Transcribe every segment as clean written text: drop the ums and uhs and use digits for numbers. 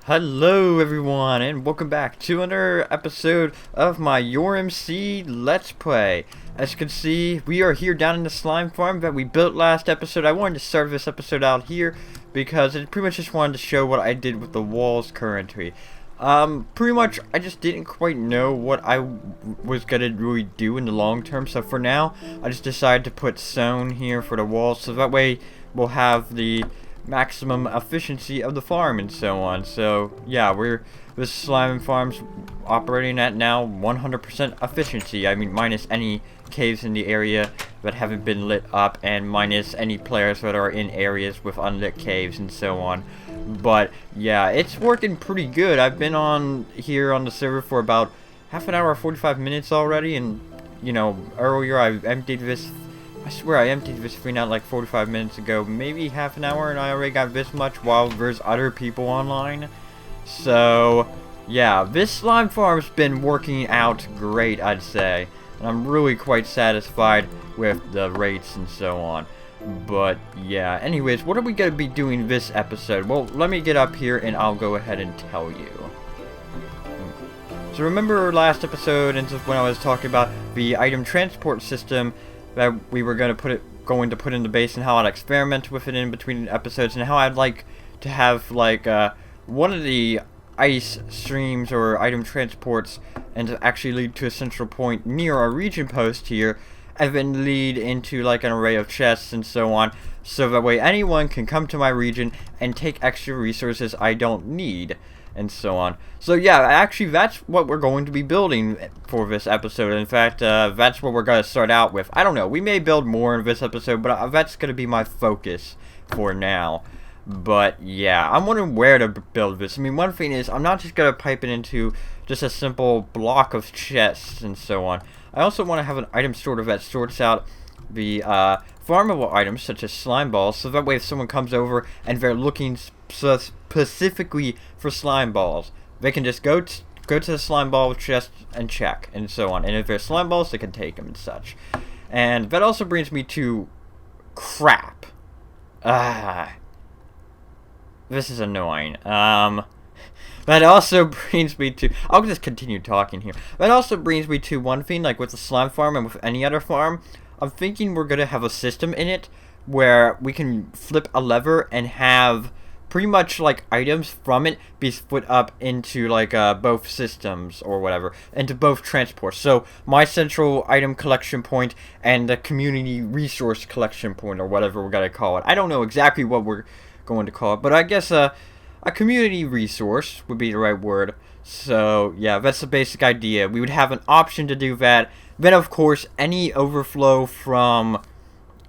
Hello everyone and welcome back to another episode of my YourMC Let's Play. As you can see, we are here down in the slime farm that we built last episode. I wanted to start this episode out here because I pretty much just wanted to show what I did with the walls currently. Pretty much I just didn't quite know what I was gonna really do in the long term, so for now I just decided to put stone here for the walls so that way we'll have the maximum efficiency of the farm and so on. So yeah, this slime farm's operating at now 100% efficiency. I mean, minus any caves in the area that haven't been lit up and minus any players that are in areas with unlit caves and so on. But yeah, it's working pretty good. I've been on here on the server for about half an hour, 45 minutes already, and you know, earlier I emptied this. I swear I emptied this thing out like 45 minutes ago, maybe half an hour, and I already got this much while there's other people online. So, yeah, this slime farm's been working out great, I'd say. And I'm really quite satisfied with the rates and so on. But, yeah, anyways, what are we going to be doing this episode? Well, let me get up here and I'll go ahead and tell you. So remember last episode, and when I was talking about the item transport system that we were going to put in the base and how I'd experiment with it in between episodes and how I'd like to have like one of the ice streams or item transports and to actually lead to a central point near our region post here and then lead into like an array of chests and so on, so that way anyone can come to my region and take extra resources I don't need and so on. So yeah, actually that's what we're going to be building for this episode. In fact, that's what we're going to start out with. I don't know, we may build more in this episode, but that's going to be my focus for now. But yeah, I'm wondering where to build this. I mean, one thing is, I'm not just going to pipe it into just a simple block of chests and so on. I also want to have an item sorter that sorts out the farmable items such as slime balls, so that way if someone comes over and they're looking specifically for slime balls, they can just go to the slime ball chest and check and so on, and if there's slime balls they can take them and such. And that also brings me to crap. This is annoying. That also brings me to, I'll just continue talking here. That also brings me to one thing, like with the slime farm and with any other farm, I'm thinking we're going to have a system in it where we can flip a lever and have pretty much like items from it be split up into like both systems or whatever, into both transports. So my central item collection point and the community resource collection point, or whatever we're going to call it. I don't know exactly what we're going to call it, but I guess a community resource would be the right word. So yeah, that's the basic idea. We would have an option to do that. Then of course any overflow from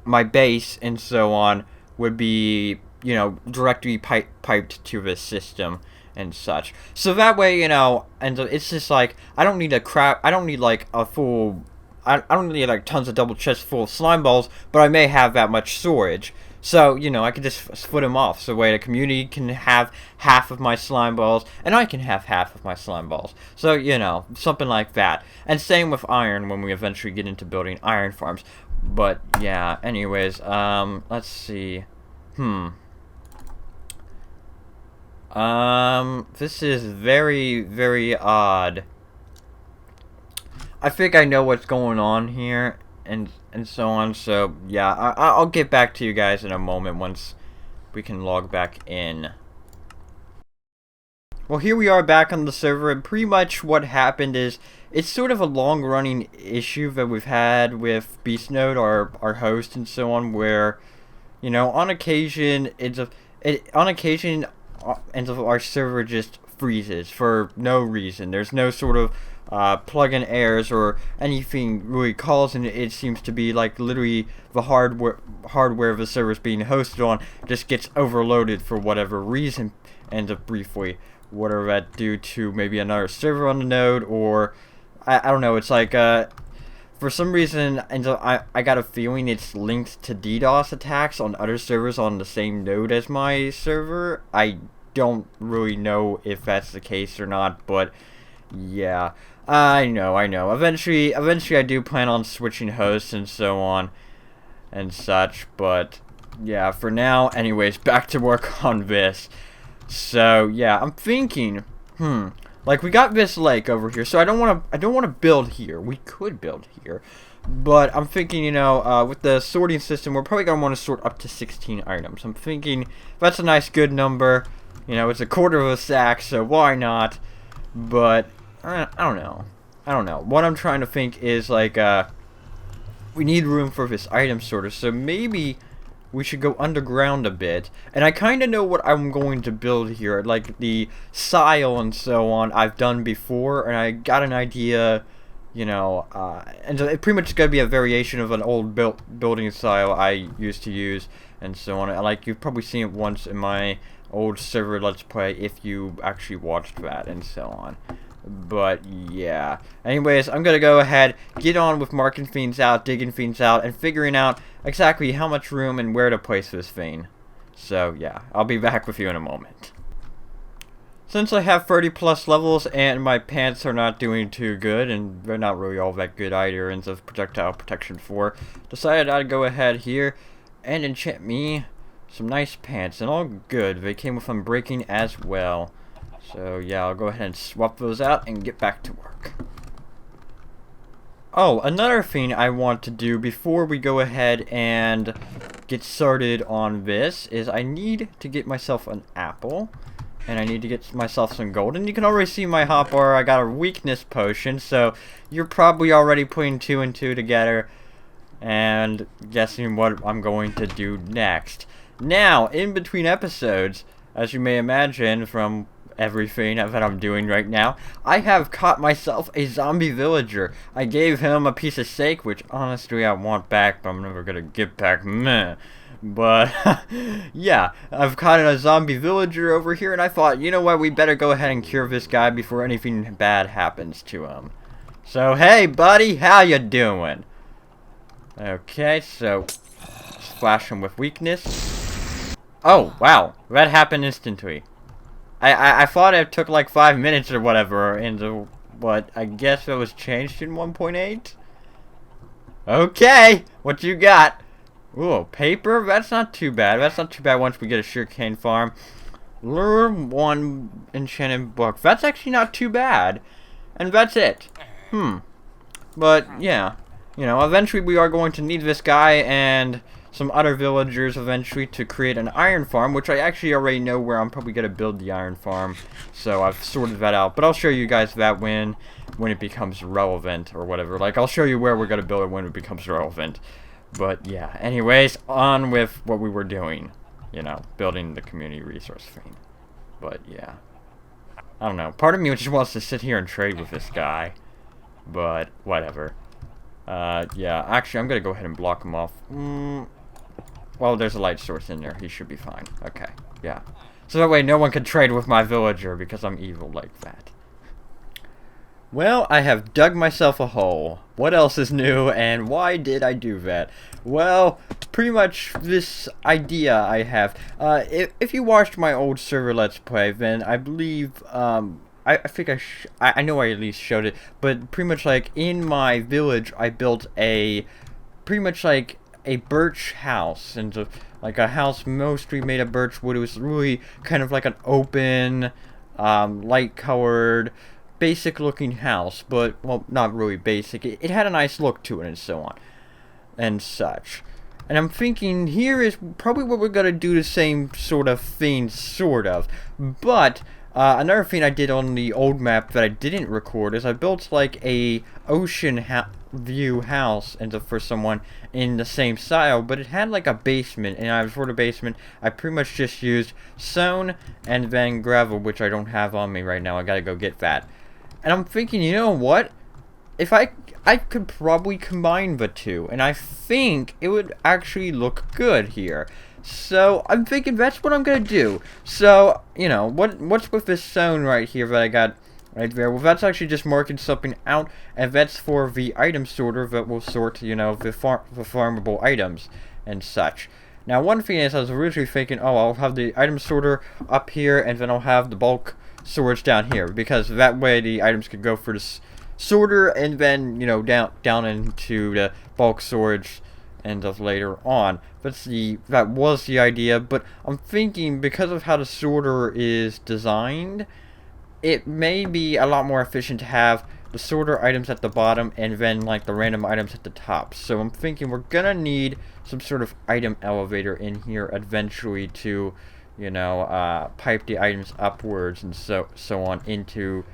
my base and so on would be, you know, directly piped to this system and such. So that way, you know, and it's just like I don't need like a full, I don't need like tons of double chests full of slime balls, but I may have that much storage. So, you know, I can just split them off, so way the community can have half of my slime balls, and I can have half of my slime balls. So, you know, something like that. And same with iron when we eventually get into building iron farms. But, yeah, anyways, let's see. This is very, very odd. I think I know what's going on here, and so on. So yeah, I'll get back to you guys in a moment once we can log back in. Well, here we are back on the server, and pretty much what happened is it's sort of a long-running issue that we've had with BeastNode, our host, and so on, where, you know, on occasion our server just freezes for no reason. There's no sort of plug-in errors or anything really causing it. It seems to be like literally the hardware the server is being hosted on just gets overloaded for whatever reason, and briefly whatever that due to maybe another server on the node, or I don't know. It's like for some reason, and I got a feeling it's linked to DDoS attacks on other servers on the same node as my server. I don't really know if that's the case or not, but yeah, I know. Eventually I do plan on switching hosts and so on and such, but yeah, for now, anyways, back to work on this. So yeah, I'm thinking, like we got this lake over here, so I don't want to build here. We could build here, but I'm thinking, with the sorting system, we're probably gonna want to sort up to 16 items. I'm thinking that's a nice good number. It's a quarter of a sack, so why not? But I don't know. What I'm trying to think is like we need room for this item sorter, so maybe we should go underground a bit. And I kind of know what I'm going to build here, like the style and so on I've done before, and I got an idea, and it's pretty much going to be a variation of an old building style I used to use and so on. Like, you've probably seen it once in my old server Let's Play if you actually watched that and so on. But yeah, anyways, I'm gonna go ahead, get on with marking things out, digging things out, and figuring out exactly how much room and where to place this thing. So yeah, I'll be back with you in a moment. Since I have 30 plus levels and my pants are not doing too good, and they're not really all that good either in of projectile protection 4, decided I'd go ahead here and enchant me some nice pants, and all good. They came with unbreaking as well. So yeah, I'll go ahead and swap those out and get back to work. Oh, another thing I want to do before we go ahead and get started on this is I need to get myself an apple, and I need to get myself some gold. And you can already see my hotbar, I got a weakness potion, so you're probably already putting 2 and 2 together and guessing what I'm going to do next. Now, in between episodes, as you may imagine from everything that I'm doing right now, I have caught myself a zombie villager. I gave him a piece of steak, which honestly I want back, but I'm never gonna get back. Meh. But yeah, I've caught a zombie villager over here, and I thought, you know what, we better go ahead and cure this guy before anything bad happens to him. So hey buddy, how you doing? Okay, so splash him with weakness. Oh wow, that happened instantly. I thought it took like 5 minutes or whatever, and what, I guess it was changed in 1.8? Okay, what you got? Ooh, paper? That's not too bad. That's not too bad once we get a sugarcane farm. Lure 1 enchanted book. That's actually not too bad. And that's it. But, yeah. Eventually we are going to need this guy and some other villagers eventually to create an iron farm, which I actually already know where I'm probably going to build the iron farm. So I've sorted that out. But I'll show you guys that when it becomes relevant or whatever. Like, I'll show you where we're going to build it when it becomes relevant. But yeah, anyways, on with what we were doing. Building the community resource thing. But yeah. I don't know. Part of me just wants to sit here and trade with this guy. But whatever. Yeah, actually, I'm going to go ahead and block him off. Well, there's a light source in there. He should be fine. Okay, yeah. So that way no one can trade with my villager because I'm evil like that. Well, I have dug myself a hole. What else is new, and why did I do that? Well, pretty much this idea I have. If you watched my old server Let's Play, then I believe, I think I know I at least showed it, but pretty much like in my village, I built pretty much like a birch house, and like a house mostly made of birch wood. It was really kind of like an open, light-colored, basic-looking house, but, well, not really basic. It had a nice look to it and so on, and such. And I'm thinking here is probably what we're gonna do the same sort of thing, sort of. But another thing I did on the old map that I didn't record is I built like a ocean view house for someone in the same style, but it had like a basement, and for the basement I pretty much just used stone and then gravel, which I don't have on me right now. I gotta go get that. And I'm thinking, you know what? If I could probably combine the two, and I think it would actually look good here. So I'm thinking that's what I'm gonna do. So, what's with this stone right here that I got right there? Well, that's actually just marking something out, and that's for the item sorter that will sort, the farmable items and such. Now, one thing is, I was originally thinking, oh, I'll have the item sorter up here, and then I'll have the bulk storage down here, because that way the items could go for the sorter, and then, down into the bulk storage end of later on. That was the idea, but I'm thinking because of how the sorter is designed, it may be a lot more efficient to have the sorter items at the bottom and then like the random items at the top. So I'm thinking we're gonna need some sort of item elevator in here eventually to, you know, pipe the items upwards and so on into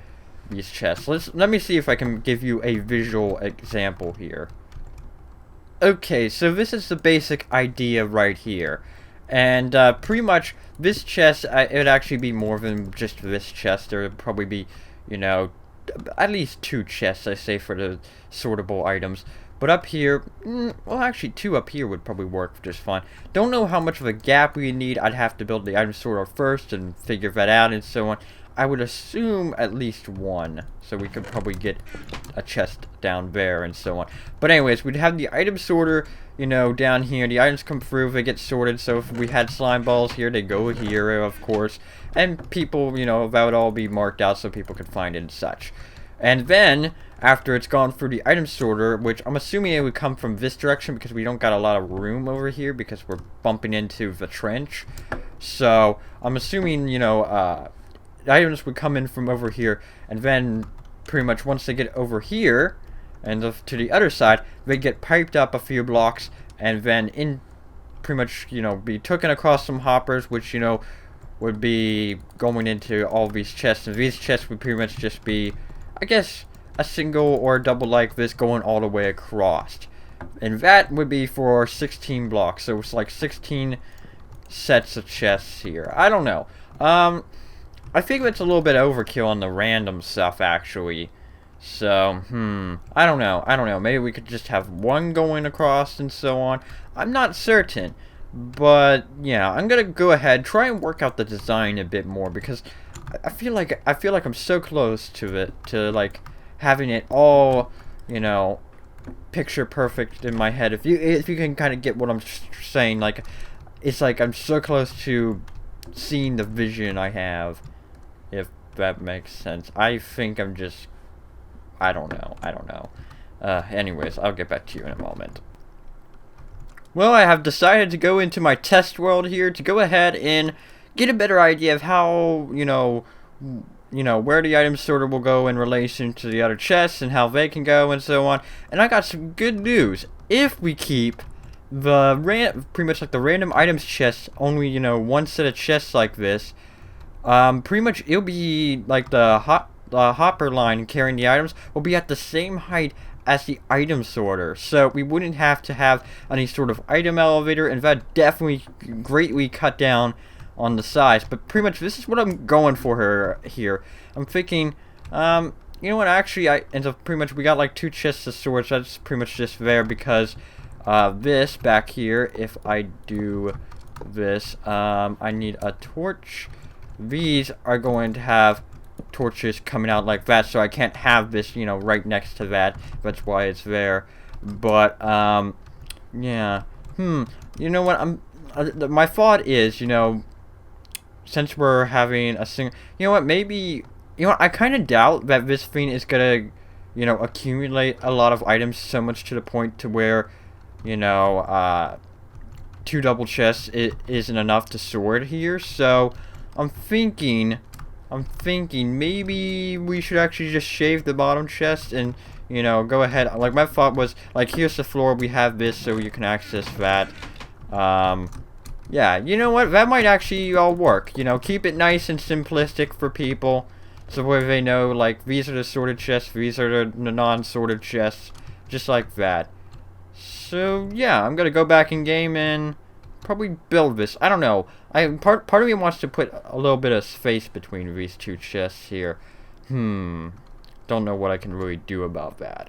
these chests. Let me see if I can give you a visual example here. Okay, so this is the basic idea right here. And pretty much this chest, it would actually be more than just this chest. There would probably be, you know, at least 2 chests, I say, for the sortable items. But up here, well, actually 2 up here would probably work just fine. Don't know how much of a gap we need. I'd have to build the item sorter first and figure that out and so on. I would assume at least 1, so we could probably get a chest down there and so on. But anyways, we'd have the item sorter, you know, down here. The items come through, they get sorted. So if we had slime balls here, they go here, of course. And people, you know, that would all be marked out so people could find it and such. And then, after it's gone through the item sorter, which I'm assuming it would come from this direction because we don't got a lot of room over here because we're bumping into the trench. So, I'm assuming, you know, the items would come in from over here, and then pretty much once they get over here and to the other side, they get piped up a few blocks and then in pretty much, you know, be taken across some hoppers, which, you know, would be going into all these chests. And these chests would pretty much just be, I guess, a single or a double like this going all the way across. And that would be for 16 blocks, so it's like 16 sets of chests here. I don't know. I think that's a little bit overkill on the random stuff, actually. So, I don't know. Maybe we could just have 1 going across and so on. I'm not certain. But, yeah, I'm gonna go ahead, try and work out the design a bit more, because I feel like I'm so close to it, to, like, having it all, you know, picture perfect in my head. If you can kind of get what I'm saying, like, it's like I'm so close to seeing the vision I have. If that makes sense. I think I'm just... I don't know. Anyways, I'll get back to you in a moment. Well, I have decided to go into my test world here to go ahead and get a better idea of how, you know, where the item sorter will go in relation to the other chests and how they can go and so on. And I got some good news. If we keep the pretty much like the random items chest, only, you know, 1 set of chests like this, pretty much it'll be like the hopper line carrying the items will be at the same height as the item sorter, so we wouldn't have to have any sort of item elevator, and that definitely greatly cut down on the size. But pretty much this is what I'm going for here. I'm thinking, you know what, actually pretty much we got like 2 chests of swords. That's pretty much just there because this back here, if I do this, I need a torch. These are going to have torches coming out like that, so I can't have this, you know, right next to that. That's why it's there. But yeah, you know what, my thought is, you know, since we're having a single, you know what, maybe, you know, I kind of doubt that this thing is gonna, you know, accumulate a lot of items so much to the point to where, you know, 2 double chests isn't enough to sort here. So I'm thinking maybe we should actually just shave the bottom chest and, you know, go ahead. Like, my thought was, like, here's the floor, we have this so you can access that. Yeah, you know what, that might actually all work. You know, keep it nice and simplistic for people, so where they know, like, these are the sorted chests, these are the non-sorted chests, just like that. So, yeah, I'm gonna go back in game and probably build this. I don't know. Part of me wants to put a little bit of space between these 2 chests here. Don't know what I can really do about that.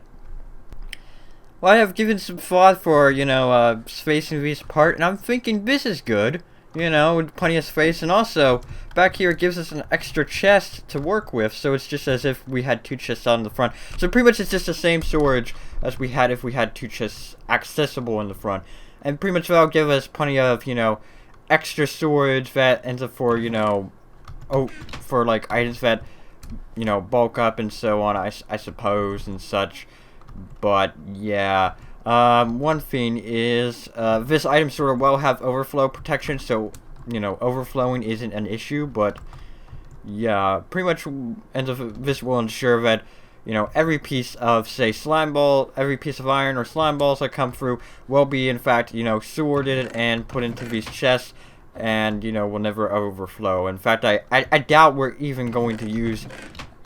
Well, I have given some thought for, you know, spacing these apart, and I'm thinking this is good. You know, with plenty of space, and also back here it gives us an extra chest to work with, so it's just as if we had 2 chests out in the front. So pretty much it's just the same storage as we had if we had 2 chests accessible in the front. And pretty much that'll give us plenty of, you know, extra storage that ends up for, you know, for like items that, you know, bulk up and so on, I suppose, and such. But yeah, One thing is, this item sorter will have overflow protection, so, you know, overflowing isn't an issue, but, yeah, pretty much, and this will ensure that, you know, every piece of, say, slime ball, every piece of iron or slime balls that come through will be, in fact, you know, sorted and put into these chests, and, you know, will never overflow. In fact, I doubt we're even going to use,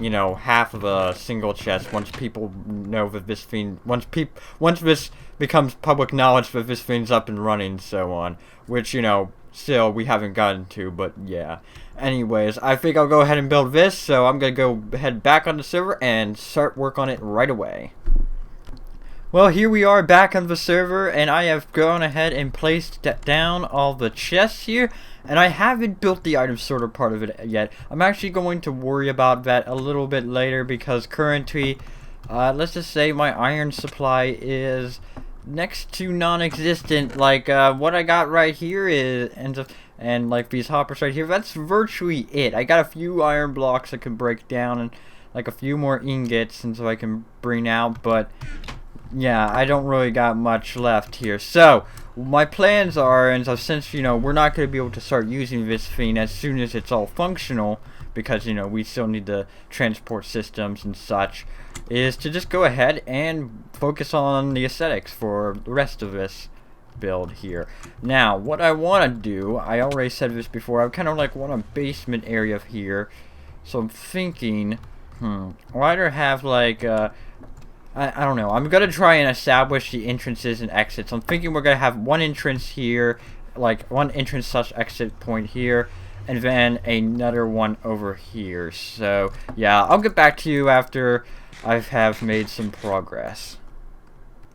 you know, half of a single chest once people know that this thing, once this becomes public knowledge that this thing's up and running and so on, which, you know, still we haven't gotten to, but yeah. Anyways, I think I'll go ahead and build this, so I'm gonna go head back on the server and start work on it right away. Well, here we are back on the server, and I have gone ahead and placed down all the chests here, and I haven't built the item sorter part of it yet. I'm actually going to worry about that a little bit later, because currently, let's just say my iron supply is next to non-existent. Like, what I got right here is, and like these hoppers right here, that's virtually it. I got a few iron blocks I can break down, and like a few more ingots, and so I can bring out, but yeah, I don't really got much left here. So my plans are, and so since, you know, we're not going to be able to start using this thing as soon as it's all functional, because, you know, we still need the transport systems and such, is to just go ahead and focus on the aesthetics for the rest of this build here. Now, what I want to do, I already said this before, I kind of like want a basement area here, so I'm thinking, I'll either have like, I don't know. I'm going to try and establish the entrances and exits. I'm thinking we're going to have one entrance here, like one entrance slash exit point here, and then another one over here. So, yeah, I'll get back to you after I have made some progress.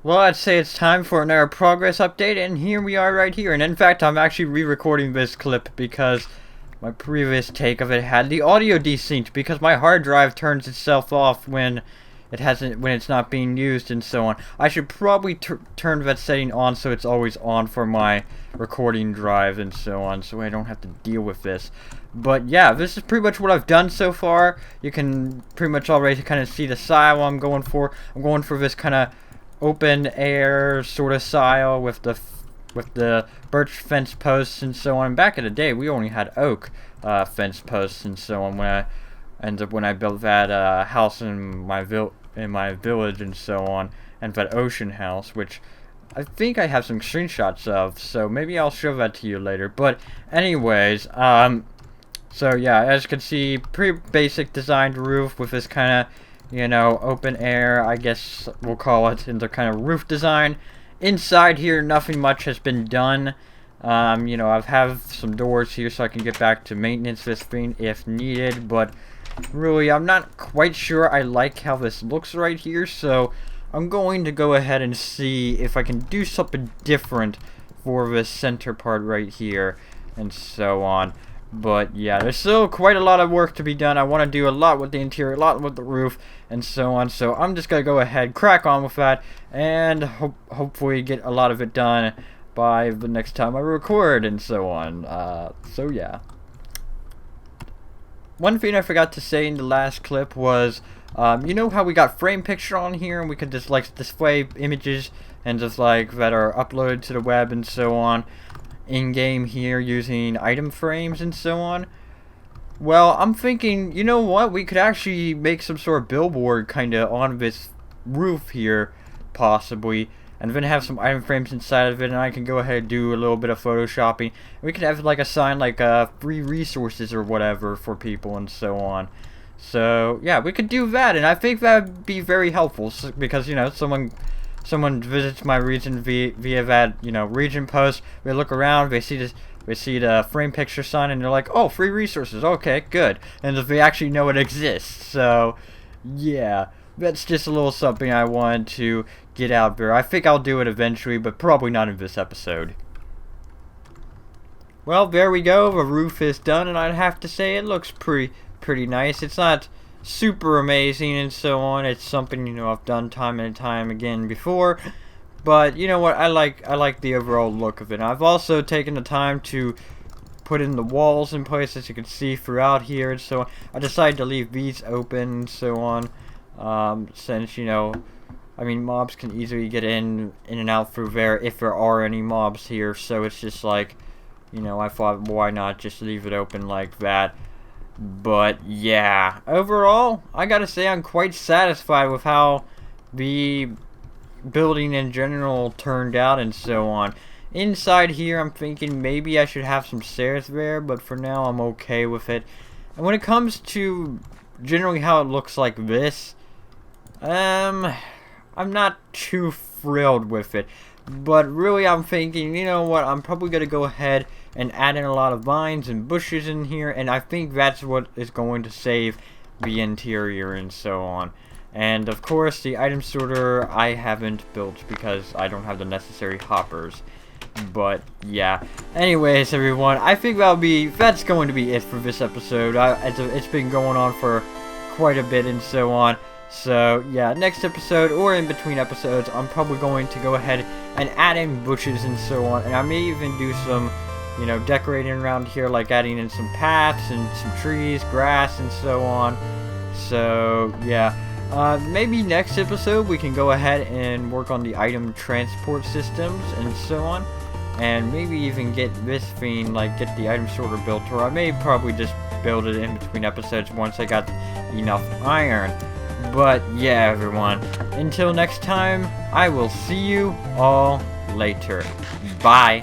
Well, I'd say it's time for another progress update, and here we are right here. And in fact, I'm actually re-recording this clip because my previous take of it had the audio desynced, because my hard drive turns itself off when it's not being used and so on. I should probably turn that setting on so it's always on for my recording drive and so on, so I don't have to deal with this. But yeah, this is pretty much what I've done so far. You can pretty much already kind of see the style I'm going for. I'm going for this kind of open air sort of style with the birch fence posts and so on. Back in the day, we only had oak fence posts and so on when I built that house in my village and so on, and that ocean house, which I think I have some screenshots of, so maybe I'll show that to you later. But anyways, so yeah, as you can see, pretty basic designed roof with this kind of, you know, open air, I guess we'll call it, in the kind of roof design. Inside here, nothing much has been done. You know, I've have some doors here so I can get back to maintenance this thing if needed, but really, I'm not quite sure I like how this looks right here, so I'm going to go ahead and see if I can do something different for this center part right here, and so on. But yeah, there's still quite a lot of work to be done. I want to do a lot with the interior, a lot with the roof, and so on. So I'm just going to go ahead, crack on with that, and hopefully get a lot of it done by the next time I record, and so on. So yeah. One thing I forgot to say in the last clip was, you know how we got frame picture on here, and we could just like display images and just like that are uploaded to the web and so on in-game here using item frames and so on? Well, I'm thinking, you know what, we could actually make some sort of billboard kind of on this roof here, possibly, and then have some item frames inside of it, and I can go ahead and do a little bit of photoshopping. We could have like a sign like free resources or whatever for people and so on. So yeah, we could do that, and I think that would be very helpful, because, you know, someone visits my region via that, you know, region post. They look around, they see the frame picture sign, and they're like, oh, free resources, okay, good, and if they actually know it exists. So yeah, that's just a little something I wanted to get out there. I think I'll do it eventually, but probably not in this episode. Well, there we go. The roof is done, and I'd have to say it looks pretty nice. It's not super amazing and so on. It's something, you know, I've done time and time again before. But you know what? I like the overall look of it. I've also taken the time to put in the walls in place, as you can see throughout here, and so on. I decided to leave these open and so on, since, you know, I mean, mobs can easily get in and out through there if there are any mobs here. So it's just like, you know, I thought, why not just leave it open like that? But yeah, overall, I gotta say I'm quite satisfied with how the building in general turned out and so on. Inside here, I'm thinking maybe I should have some stairs there, but for now I'm okay with it. And when it comes to generally how it looks like this, I'm not too thrilled with it. But really, I'm thinking, you know what, I'm probably going to go ahead and add in a lot of vines and bushes in here, and I think that's what is going to save the interior and so on. And of course, the item sorter I haven't built because I don't have the necessary hoppers. But yeah, anyways, everyone, I think that's going to be it for this episode. It's been going on for quite a bit and so on. So yeah, next episode or in between episodes, I'm probably going to go ahead and add in bushes and so on, and I may even do some, you know, decorating around here, like adding in some paths and some trees, grass, and so on. So yeah, maybe next episode we can go ahead and work on the item transport systems and so on, and maybe even get this thing, like get the item sorter built, or I may probably just build it in between episodes once I got enough iron. But yeah, everyone, until next time, I will see you all later. Bye.